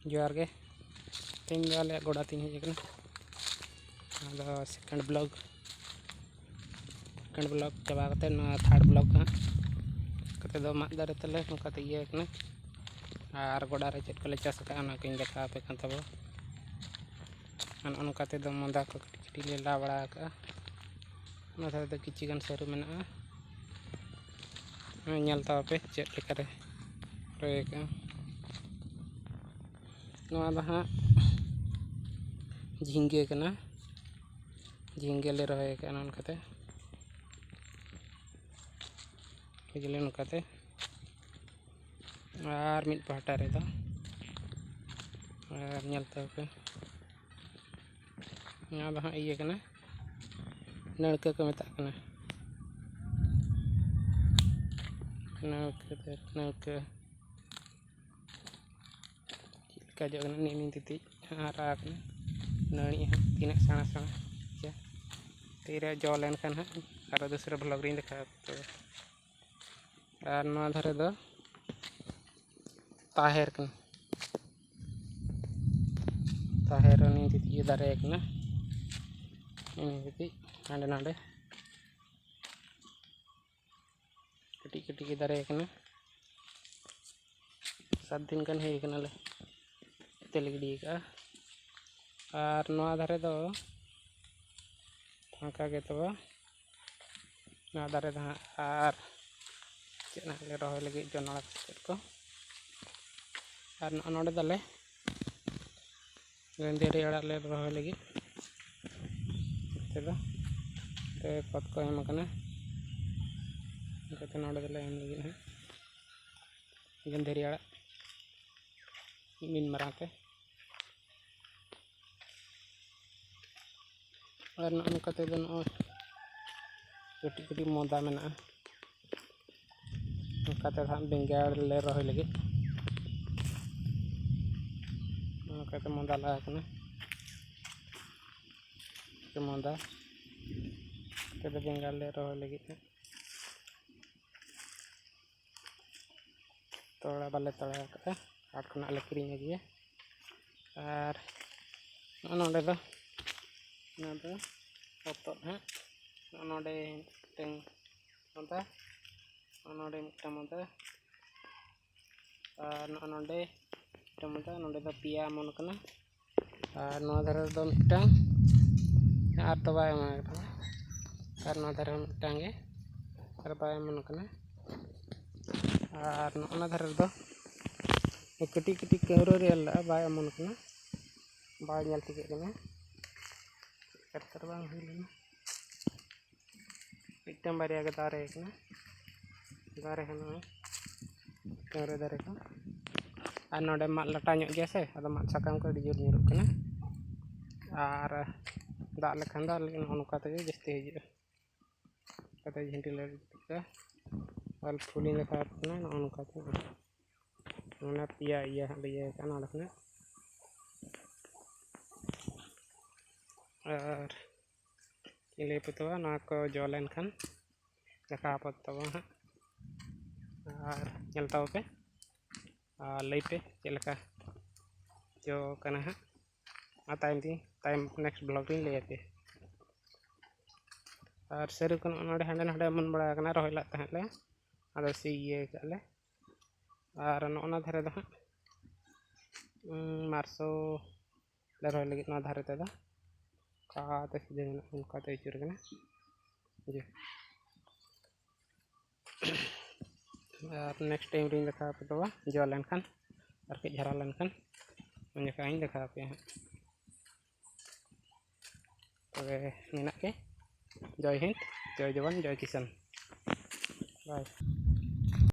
जोहार गे तीन दो आले गोड़ा तीन हज सेकेंड ब्लॉग चाबा थर्ड ब्लॉग कते दो माद दारे तले नौकाते और गोड़ा रे चेक कोले चाष का देखा पे तब नौकाते दो मंदा को कटी ले ला बड़ा किची गान सरू में पे चेक लेकारे रोए हाँ झींगे झींगे ले रोए नौकाते बुझले नौकाते और मिट पहाटा रे दो और पे हाँ इये नड़का को मेता नड़का चिका जो नी तीती हारा नड़ी तीन सेणा सेणा तीरे जो लेन और दूसरे ब्लॉग री देखा और धारे दो ताहेर नी तीती दारे नी हांडे नांडे कटी कटी दारे 7 दिन गान हे ले तेल गिडी और धारे दो फाँका गे तब दारे और चेना ले रहे लगे जोनाड़ा को और नोडे दले गेंदेरी आड़ा ले रहे लगे खत को एम नोडे दले एम लगे हाँ गेंदेरी आड़ा मीन माराते और नौकाते कटी कटी मोदा में नौकाते बेंगाड़ ले रहे लगे नौकाते मोदा लगा मोदा बेंगाड़ ले रहे लगे तोड़ा बाले तोड़ा हाट खना ले किरिंग अगुया और नोडे दो हतद हाँ नोडे मोदा नोडे मोदा और नोडे मोदा नोडे दो पिया मन कना और धारे दो मिटांग और तो बाय मन और धारे मिटांग और बाय मन कना और धारे दो कटी कटी कैरो रे बाय मन कना बाय नल टिके कना करतर बांग हुई मिट्टन बारिया के दारे दारे कैरो दारे को और नोडे माद लाटा गया से अद माद साकाम को जोर ᱧᱩᱨᱩᱜ कना और दाग लेखान नौकाते जस्ती हजू झिंटी ले और फुली देखा नौकाते पिया इया और ले पतवा ना को जो लेन खान देखा पतवा हाँ और चलता पे और लई पे चलका जो कना हाँ टाइम नेक्स्ट ब्लॉग री ले पे और सर को नोडे हांडे नाडे मन बड़ा कना रोहय ला तहले आदो सी ये काले और नोना धारे दो मार्सो ले रोहय लगे ना धारे ते दो काते सीधे उनकाते चुर कना जे और नेक्स्ट टाइम री देखा पे तो जो लेन खान और के झरा लेन खान उन जगह इन देखा पे हाँ तबे मेना के जय हिंद जय जवान जय किसान बाय।